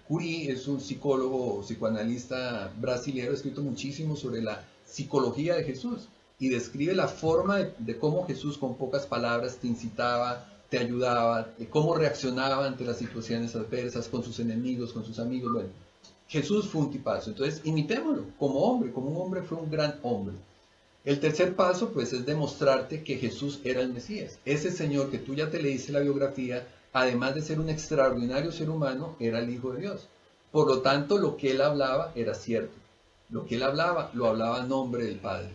Curie es un psicólogo, psicoanalista brasileño, ha escrito muchísimo sobre la psicología de Jesús y describe la forma de cómo Jesús con pocas palabras te incitaba, te ayudaba, de cómo reaccionaba ante las situaciones adversas, con sus enemigos, con sus amigos. Bueno, Jesús fue un tipazo, entonces imitémoslo como un hombre fue un gran hombre. El tercer paso, pues, es demostrarte que Jesús era el Mesías. Ese Señor que tú ya te leíste la biografía, además de ser un extraordinario ser humano, era el Hijo de Dios. Por lo tanto, lo que él hablaba era cierto. Lo que él hablaba, lo hablaba en nombre del Padre.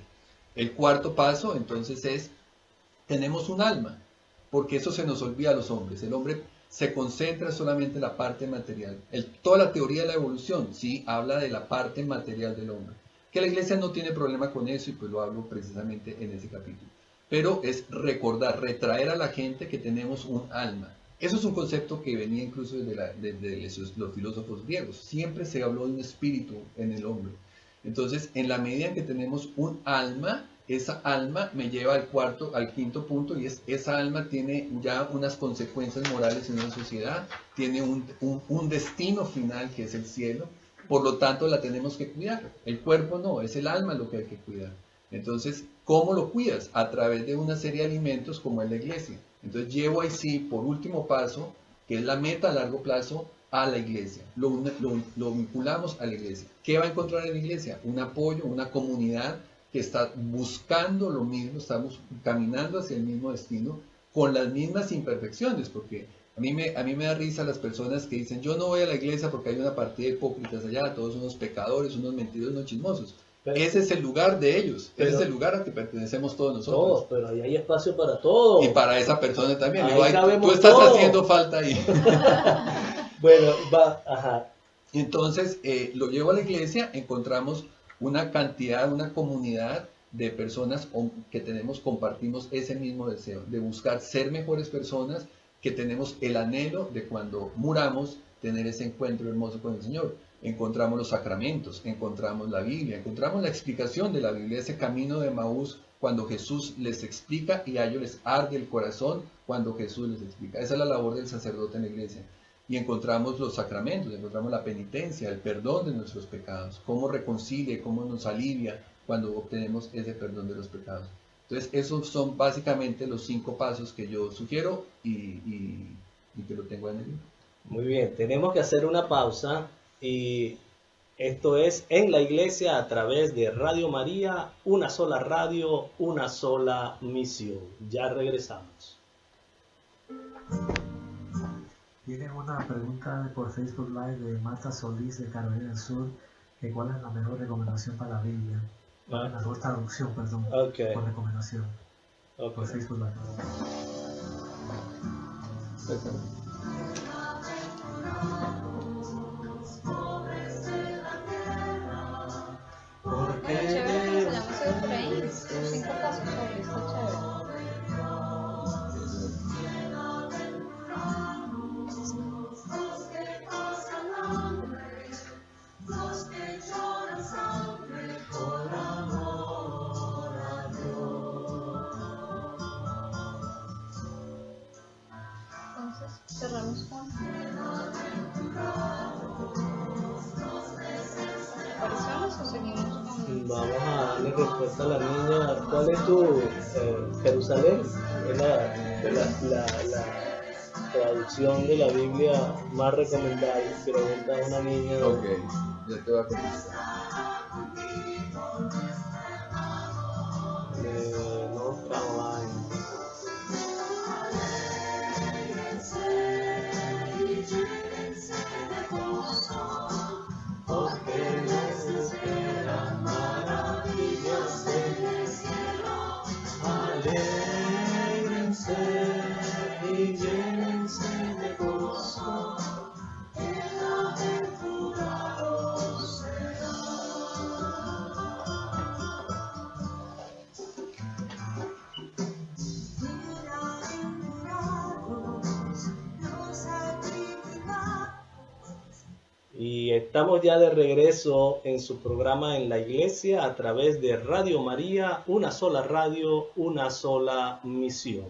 El cuarto paso, entonces, es, tenemos un alma, porque eso se nos olvida a los hombres. El hombre se concentra solamente en la parte material. Toda la teoría de la evolución, sí, habla de la parte material del hombre. Que la iglesia no tiene problema con eso y pues lo hablo precisamente en ese capítulo. pero es recordar, retraer a la gente que tenemos un alma. Eso es un concepto que venía incluso desde los filósofos griegos. Siempre se habló de un espíritu en el hombre. Entonces, en la medida en que tenemos un alma, esa alma me lleva al quinto punto, y esa alma tiene ya unas consecuencias morales en una sociedad, tiene un destino final que es el cielo, por lo tanto la tenemos que cuidar. El cuerpo no, es el alma lo que hay que cuidar. Entonces, ¿cómo lo cuidas? A través de una serie de alimentos como es la iglesia. Entonces llevo ahí sí, por último paso, que es la meta a largo plazo, a la iglesia. Lo vinculamos a la iglesia. ¿Qué va a encontrar en la iglesia? Un apoyo, una comunidad que está buscando lo mismo, estamos caminando hacia el mismo destino, con las mismas imperfecciones, porque a mí me da risa las personas que dicen, yo no voy a la iglesia porque hay una partida de hipócritas allá, todos unos pecadores, unos mentirosos, unos chismosos. Ese es el lugar de ellos, ese es el lugar al que pertenecemos todos nosotros. Todos, pero ahí hay espacio para todos. Y para esa persona también. Ahí tú estás todo. haciendo falta ahí. Bueno, ajá. Entonces, lo llevo a la iglesia, encontramos una cantidad, una comunidad de personas que compartimos ese mismo deseo, de buscar ser mejores personas, que tenemos el anhelo de cuando muramos, tener ese encuentro hermoso con el Señor. Encontramos los sacramentos, encontramos la Biblia, encontramos la explicación de la Biblia, ese camino de Emaús, cuando Jesús les explica y a ellos les arde el corazón cuando Jesús les explica. Esa es la labor del sacerdote en la iglesia. Y encontramos los sacramentos, encontramos la penitencia, el perdón de nuestros pecados, cómo reconcilia, cómo nos alivia cuando obtenemos ese perdón de los pecados. Entonces, esos son básicamente los 5 pasos que yo sugiero y que lo tengo en el libro. Muy bien, tenemos que hacer una pausa. Y esto es En la Iglesia a través de Radio María, una sola radio, una sola misión. Ya regresamos. Tienen una pregunta por Facebook Live de Marta Solís de Carolina del Sur, que cuál es la mejor recomendación para la Biblia. La mejor traducción, perdón, por recomendación. Por Facebook Live. Chévere, enseñamos eso por ahí. Los 5 pasos sobre esto, chévere. Entonces, cerramos con apariciones o seguimos con... Vamos a darle respuesta a la niña. ¿Cuál es tu Jerusalén? Es la traducción de la Biblia más recomendada. Pregunta a una niña. Ok, ya te voy a contestar. North Carolina. Y estamos ya de regreso en su programa En la Iglesia a través de Radio María, una sola radio, una sola misión.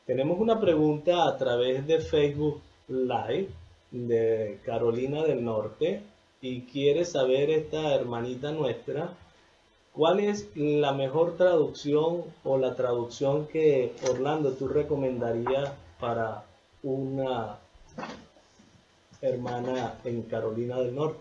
Tenemos una pregunta a través de Facebook Live de Carolina del Norte y quiere saber esta hermanita nuestra, ¿cuál es la mejor traducción o la traducción que, Orlando, tú recomendarías para una hermana en Carolina del Norte?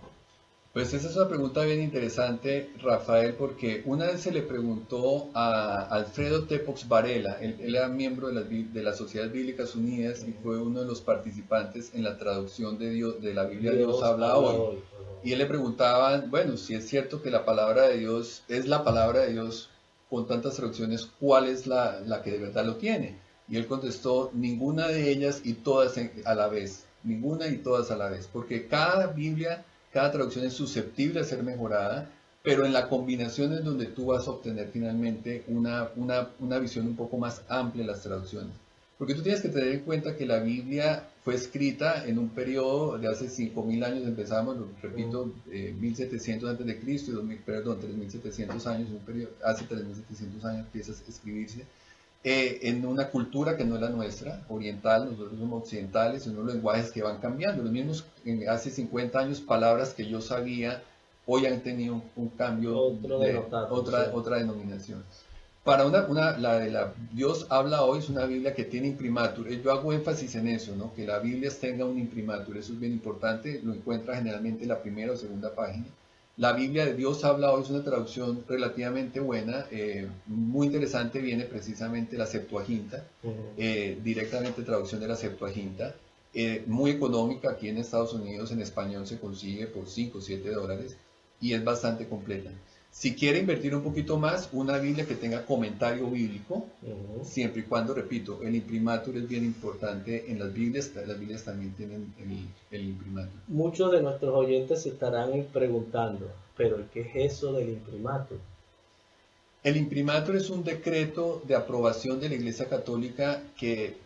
Pues esa es una pregunta bien interesante, Rafael, porque una vez se le preguntó a Alfredo Tepox Varela, él era miembro de las Sociedades Bíblicas Unidas y fue uno de los participantes en la traducción de la Biblia Dios habla hoy. Y él le preguntaba, bueno, si es cierto que la palabra de Dios es la palabra de Dios con tantas traducciones, ¿cuál es la que de verdad lo tiene? Y él contestó, ninguna de ellas y todas a la vez, ninguna y todas a la vez, porque cada Biblia, cada traducción es susceptible a ser mejorada, pero en la combinación es donde tú vas a obtener finalmente una visión un poco más amplia de las traducciones. Porque tú tienes que tener en cuenta que la Biblia fue escrita en un periodo de hace 5.000 años, empezamos, repito, 1700 antes de Cristo, 3.700 años, hace 3.700 años empieza a escribirse, en una cultura que no es la nuestra, oriental, nosotros somos occidentales, en unos lenguajes que van cambiando. Los mismos, hace 50 años, palabras que yo sabía, hoy han tenido un cambio, otra denominación. Para la de la Dios habla hoy es una Biblia que tiene imprimatur. Yo hago énfasis en eso, ¿no? Que la Biblia tenga un imprimatur, eso es bien importante, lo encuentra generalmente en la primera o segunda página. La Biblia de Dios habla hoy es una traducción relativamente buena, muy interesante, viene precisamente la Septuaginta, directamente traducción de la Septuaginta, muy económica, aquí en Estados Unidos en español se consigue por $5 o $7 y es bastante completa. Si quiere invertir un poquito más, una Biblia que tenga comentario bíblico, siempre y cuando, repito, el imprimatur es bien importante en las Biblias también tienen el imprimatur. Muchos de nuestros oyentes se estarán preguntando, ¿pero qué es eso del imprimatur? El imprimatur es un decreto de aprobación de la Iglesia Católica que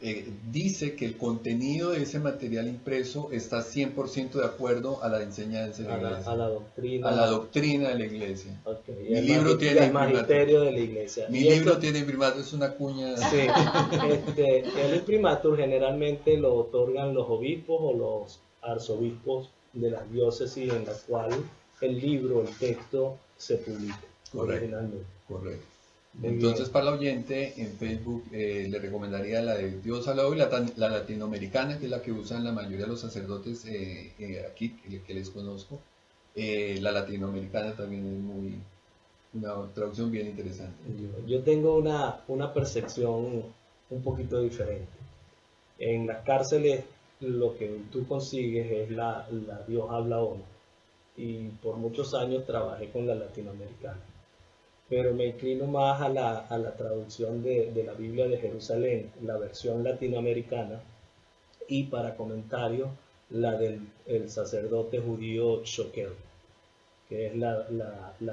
dice que el contenido de ese material impreso está 100% de acuerdo a la enseñanza de la Iglesia. A la doctrina. A la doctrina de la Iglesia. Okay. Mi libro tiene el magisterio de la Iglesia. Mi libro tiene imprimatur, es una cuña. Sí, el imprimatur generalmente lo otorgan los obispos o los arzobispos de las diócesis en la cual el libro, el texto, se publica. Originalmente. Correcto. Entonces, para el oyente, en Facebook le recomendaría la de Dios habla hoy, la latinoamericana, que es la que usan la mayoría de los sacerdotes aquí, que les conozco. La latinoamericana también es una traducción bien interesante. Yo tengo una percepción un poquito diferente. En las cárceles lo que tú consigues es la Dios habla hoy. Y por muchos años trabajé con la latinoamericana. Pero me inclino más a la traducción de la Biblia de Jerusalén, la versión latinoamericana, y para comentarios la del sacerdote judío Shokel, que es la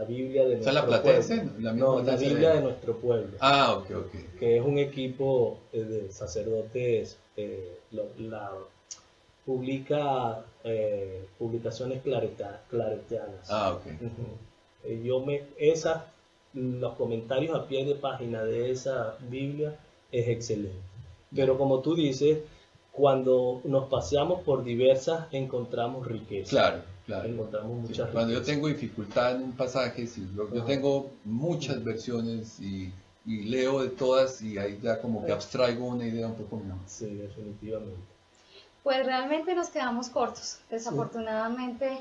Biblia de nuestro pueblo. La Biblia de nuestro pueblo. Ok. Que es un equipo de sacerdotes, publica publicaciones claretianas. Ok. Los comentarios a pie de página de esa Biblia es excelente. Pero como tú dices, cuando nos paseamos por diversas, encontramos riqueza. Claro. Encontramos muchas riquezas. Cuando yo tengo dificultad en un pasaje, yo tengo muchas versiones y leo de todas y ahí ya como que abstraigo una idea un poco mejor. Sí, definitivamente. Pues realmente nos quedamos cortos. Desafortunadamente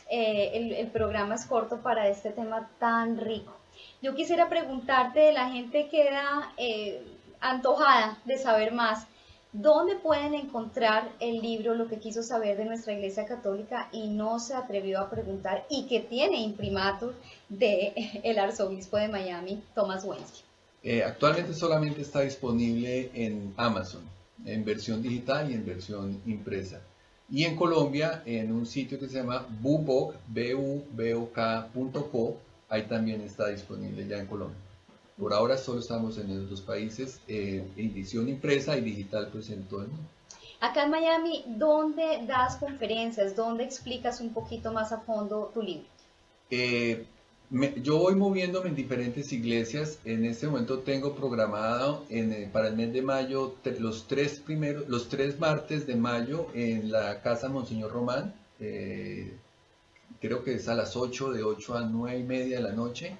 el programa es corto para este tema tan rico. Yo quisiera preguntarte, la gente queda antojada de saber más. ¿Dónde pueden encontrar el libro Lo que quiso saber de nuestra Iglesia Católica y no se atrevió a preguntar y que tiene imprimatur de el arzobispo de Miami, Thomas Wensky? Actualmente solamente está disponible en Amazon, en versión digital y en versión impresa. Y en Colombia, en un sitio que se llama bubok.co, ahí también está disponible ya en Colombia. Por ahora solo estamos en esos dos países, edición impresa y digital pues en todo el mundo. Acá en Miami, ¿dónde das conferencias? ¿Dónde explicas un poquito más a fondo tu libro? Yo voy moviéndome en diferentes iglesias. En este momento tengo programado para el mes de mayo los tres martes de mayo en la casa Monseñor Román. Creo que es a las 8, de 8 a 9:30 de la noche.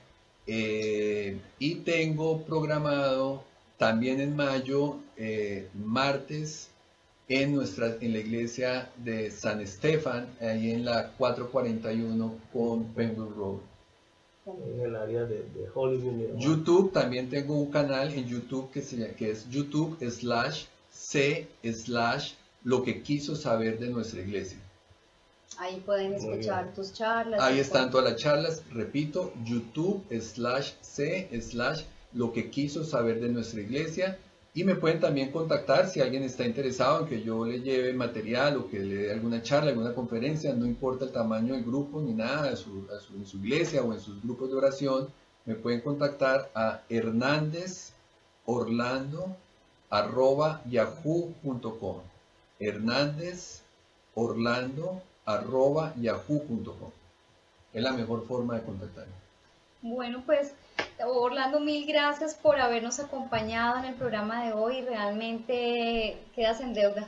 Y tengo programado también en mayo, martes, en la iglesia de San Estefan, ahí en la 441 con Penwood Road. En el área de Hollywood. YouTube, también tengo un canal en YouTube que es YouTube/C/lo que quiso saber de nuestra iglesia. Ahí pueden escuchar tus charlas. Ahí están todas las charlas, repito, YouTube/C/lo que quiso saber de nuestra iglesia. Y me pueden también contactar si alguien está interesado en que yo le lleve material o que le dé alguna charla, alguna conferencia, no importa el tamaño del grupo ni nada, en su iglesia o en sus grupos de oración, me pueden contactar a hernandezorlando@yahoo.com. hernandezorlando@yahoo.com. Es la mejor forma de contactarme. Bueno, pues Orlando, mil gracias por habernos acompañado en el programa de hoy. Realmente quedas en deuda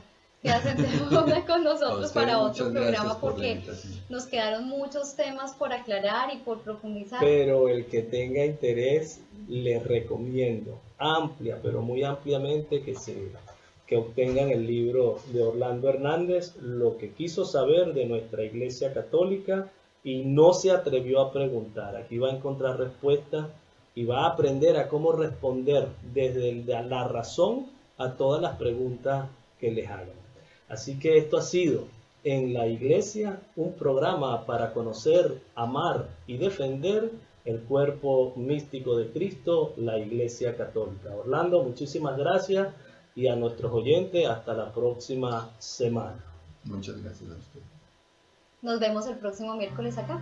con nosotros para otro programa porque nos quedaron muchos temas por aclarar y por profundizar. Pero el que tenga interés, les recomiendo pero muy ampliamente que obtengan el libro de Orlando Hernández, Lo que quiso saber de nuestra Iglesia Católica y no se atrevió a preguntar. Aquí va a encontrar respuestas y va a aprender a cómo responder desde la razón a todas las preguntas que les hagan. Así que esto ha sido En la Iglesia, un programa para conocer, amar y defender el cuerpo místico de Cristo, la Iglesia Católica. Orlando, muchísimas gracias y a nuestros oyentes hasta la próxima semana. Muchas gracias a usted. Nos vemos el próximo miércoles acá.